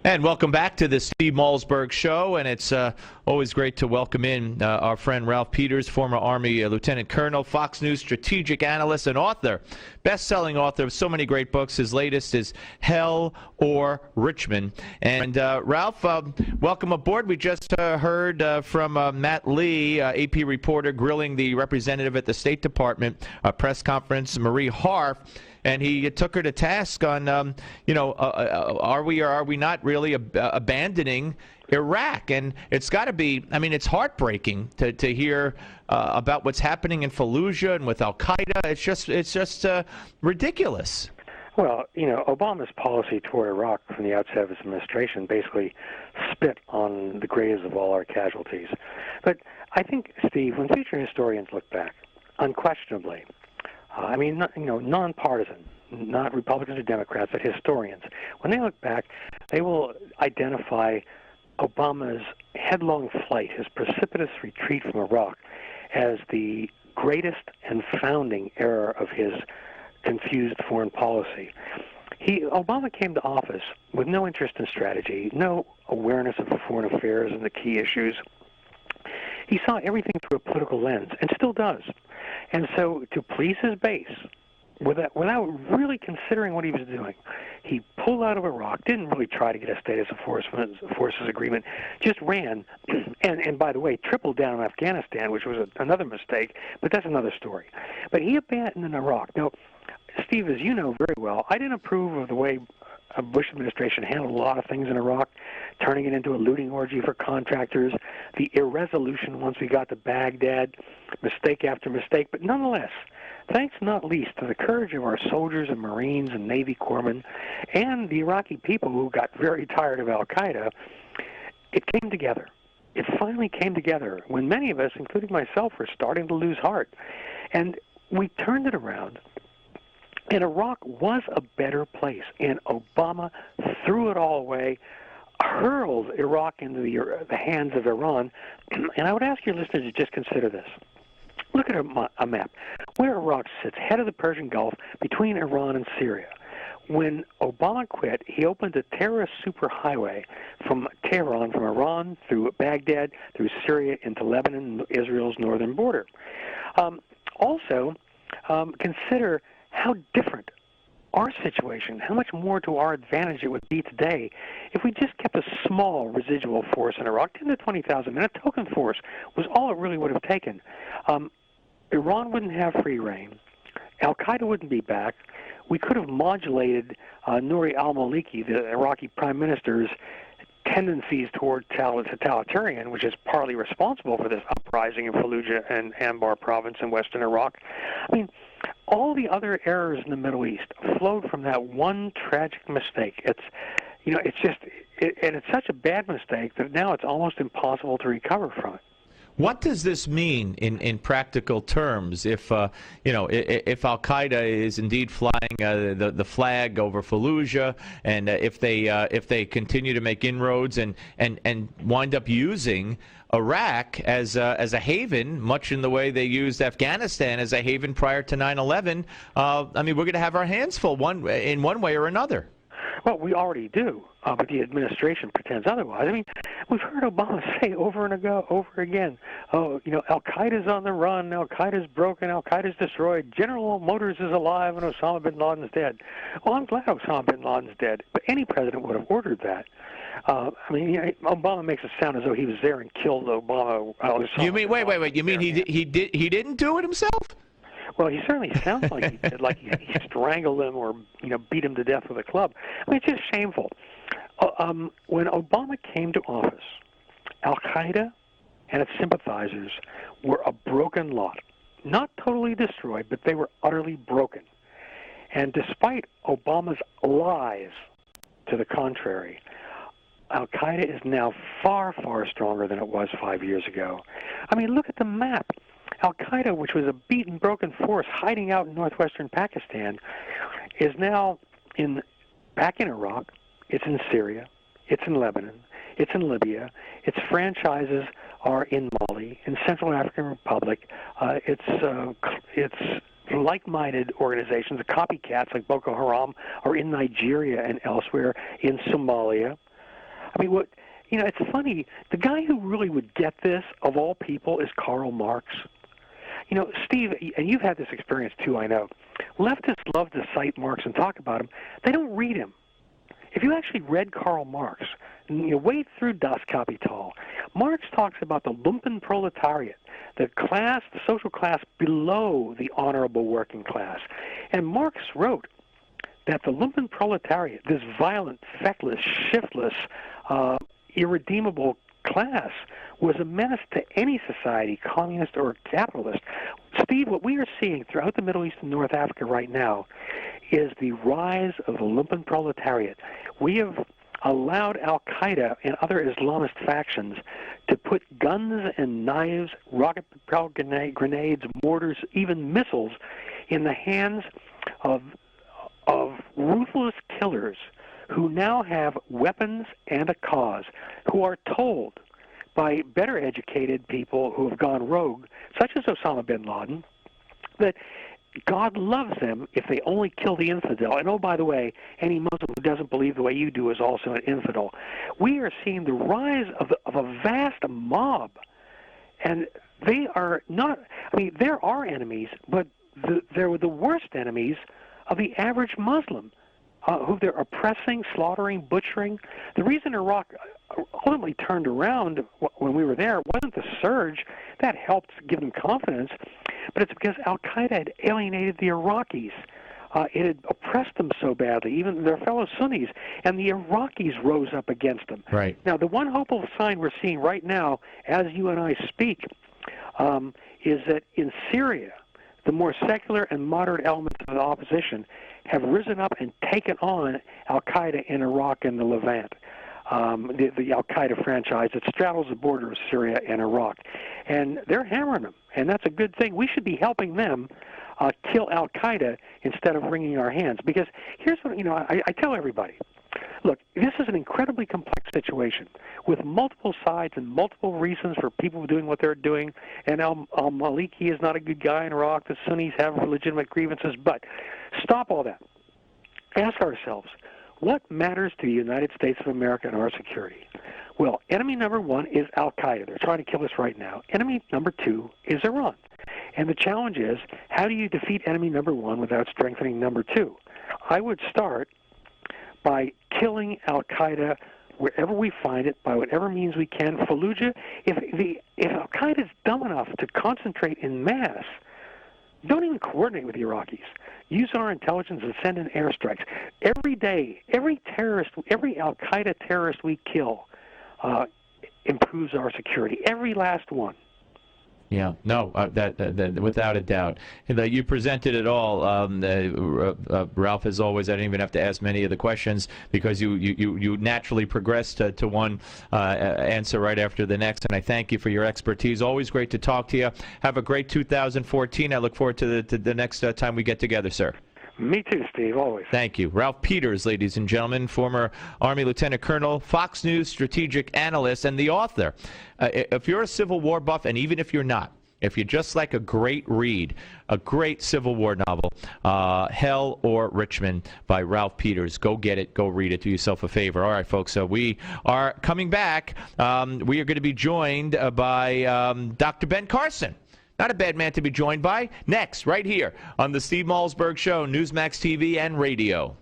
And welcome back to the Steve Malzberg Show, and it's always great to welcome in our friend Ralph Peters, former Army Lieutenant Colonel, Fox News strategic analyst and author, best-selling author of so many great books. His latest is Hell or Richmond. And Ralph, welcome aboard. We just heard from Matt Lee, AP reporter, grilling the representative at the State Department press conference, Marie Harf. And he took her to task on, are we or are we not really abandoning Iraq? And it's got to be, it's heartbreaking to hear about what's happening in Fallujah and with Al-Qaeda. It's just ridiculous. Well, Obama's policy toward Iraq from the outset of his administration basically spit on the graves of all our casualties. But I think, Steve, when future historians look back, unquestionably, nonpartisan, not Republicans or Democrats, but historians. When they look back, they will identify Obama's headlong flight, his precipitous retreat from Iraq, as the greatest and founding error of his confused foreign policy. Obama came to office with no interest in strategy, no awareness of foreign affairs and the key issues. He saw everything through a political lens, and still does. And so, to please his base, without really considering what he was doing, he pulled out of Iraq, didn't really try to get a status of forces agreement, just ran, and by the way, tripled down on Afghanistan, which was another mistake, but that's another story. But he abandoned Iraq. Now, Steve, as you know very well, I didn't approve of the way the Bush administration handled a lot of things in Iraq, turning it into a looting orgy for contractors, the irresolution once we got to Baghdad, mistake after mistake. But nonetheless, thanks not least to the courage of our soldiers and Marines and Navy corpsmen and the Iraqi people who got very tired of Al-Qaeda, it came together. It finally came together when many of us, including myself, were starting to lose heart. And we turned it around. And Iraq was a better place, and Obama threw it all away, hurled Iraq into the hands of Iran. And I would ask your listeners to just consider this. Look at a map. Where Iraq sits, head of the Persian Gulf, between Iran and Syria. When Obama quit, he opened a terrorist superhighway from Tehran, from Iran, through Baghdad, through Syria, into Lebanon, Israel's northern border. Consider how different our situation, how much more to our advantage it would be today if we just kept a small residual force in Iraq, 10 to 20,000 men. A token force was all it really would have taken. Iran wouldn't have free reign. Al-Qaeda wouldn't be back. We could have modulated Nouri al-Maliki, the Iraqi prime minister's tendencies toward totalitarian, which is partly responsible for this uprising in Fallujah and Anbar province in western Iraq. All the other errors in the Middle East flowed from that one tragic mistake. It's such a bad mistake that now it's almost impossible to recover from it. What does this mean in practical terms if if Al-Qaeda is indeed flying the flag over Fallujah, and if they continue to make inroads and wind up using Iraq as a haven, much in the way they used Afghanistan as a haven prior to 9/11? We're going to have our hands full in one way or another. Well, we already do, but the administration pretends otherwise. We've heard Obama say over again, Al-Qaeda's on the run, Al-Qaeda's broken, Al-Qaeda's destroyed, General Motors is alive, and Osama bin Laden's dead. Well, I'm glad Osama bin Laden's dead, but any president would have ordered that. Obama makes it sound as though he was there and killed Obama. You mean, wait, you mean he didn't do it himself? Well, he certainly sounds like he did, like he strangled him or beat him to death with a club. It's just shameful. When Obama came to office, Al-Qaeda and its sympathizers were a broken lot. Not totally destroyed, but they were utterly broken. And despite Obama's lies to the contrary, Al-Qaeda is now far, far stronger than it was 5 years ago. Look at the map. Al-Qaeda, which was a beaten, broken force hiding out in northwestern Pakistan, is now back in Iraq. It's in Syria. It's in Lebanon. It's in Libya. Its franchises are in Mali, in Central African Republic. It's like-minded organizations, the copycats like Boko Haram, are in Nigeria and elsewhere, in Somalia. I mean, it's funny. The guy who really would get this, of all people, is Karl Marx. Steve, and you've had this experience too, I know. Leftists love to cite Marx and talk about him. They don't read him. If you actually read Karl Marx, wade through Das Kapital, Marx talks about the lumpen proletariat, the social class below the honorable working class. And Marx wrote that the lumpen proletariat, this violent, feckless, shiftless, irredeemable class, was a menace to any society, communist or capitalist. Steve, what we are seeing throughout the Middle East and North Africa right now is the rise of the lumpen proletariat. We have allowed al-Qaeda and other Islamist factions to put guns and knives, rocket-propelled grenades, mortars, even missiles in the hands of ruthless killers who now have weapons and a cause, who are told by better educated people who have gone rogue, such as Osama bin Laden, that God loves them if they only kill the infidel. And oh, by the way, any Muslim who doesn't believe the way you do is also an infidel. We are seeing the rise of a vast mob. And they are not, there are enemies, but they're the worst enemies of the average Muslim, who they're oppressing, slaughtering, butchering. The reason Iraq ultimately turned around when we were there wasn't the surge. That helped give them confidence, but it's because al-Qaeda had alienated the Iraqis. It had oppressed them so badly, even their fellow Sunnis, and the Iraqis rose up against them. Right. Now, the one hopeful sign we're seeing right now, as you and I speak, is that in Syria, the more secular and moderate elements of the opposition have risen up and taken on al-Qaeda in Iraq and the Levant, the al-Qaeda franchise that straddles the border of Syria and Iraq. And they're hammering them, and that's a good thing. We should be helping them kill al-Qaeda instead of wringing our hands. Because here's what, I tell everybody. Look, this is an incredibly complex situation with multiple sides and multiple reasons for people doing what they're doing. And al-Maliki is not a good guy in Iraq. The Sunnis have legitimate grievances. But stop all that. Ask ourselves, what matters to the United States of America and our security? Well, enemy number one is al-Qaeda. They're trying to kill us right now. Enemy number two is Iran. And the challenge is, how do you defeat enemy number one without strengthening number two? I would start by killing al-Qaeda wherever we find it, by whatever means we can. Fallujah, if al-Qaeda is dumb enough to concentrate in mass, don't even coordinate with the Iraqis. Use our intelligence and send in airstrikes. Every day, every al-Qaeda terrorist we kill improves our security. Every last one. Yeah, no, that without a doubt. You presented it all, Ralph. As always, I didn't even have to ask many of the questions because you naturally progressed to one answer right after the next. And I thank you for your expertise. Always great to talk to you. Have a great 2014. I look forward to the next time we get together, sir. Me too, Steve, always. Thank you. Ralph Peters, ladies and gentlemen, former Army Lieutenant Colonel, Fox News strategic analyst, and the author. If you're a Civil War buff, and even if you're not, if you just like a great read, a great Civil War novel, Hell or Richmond by Ralph Peters, go get it, go read it, do yourself a favor. All right, folks, so we are coming back. We are going to be joined by Dr. Ben Carson. Not a bad man to be joined by. Next, right here on the Steve Malzberg Show, Newsmax TV and radio.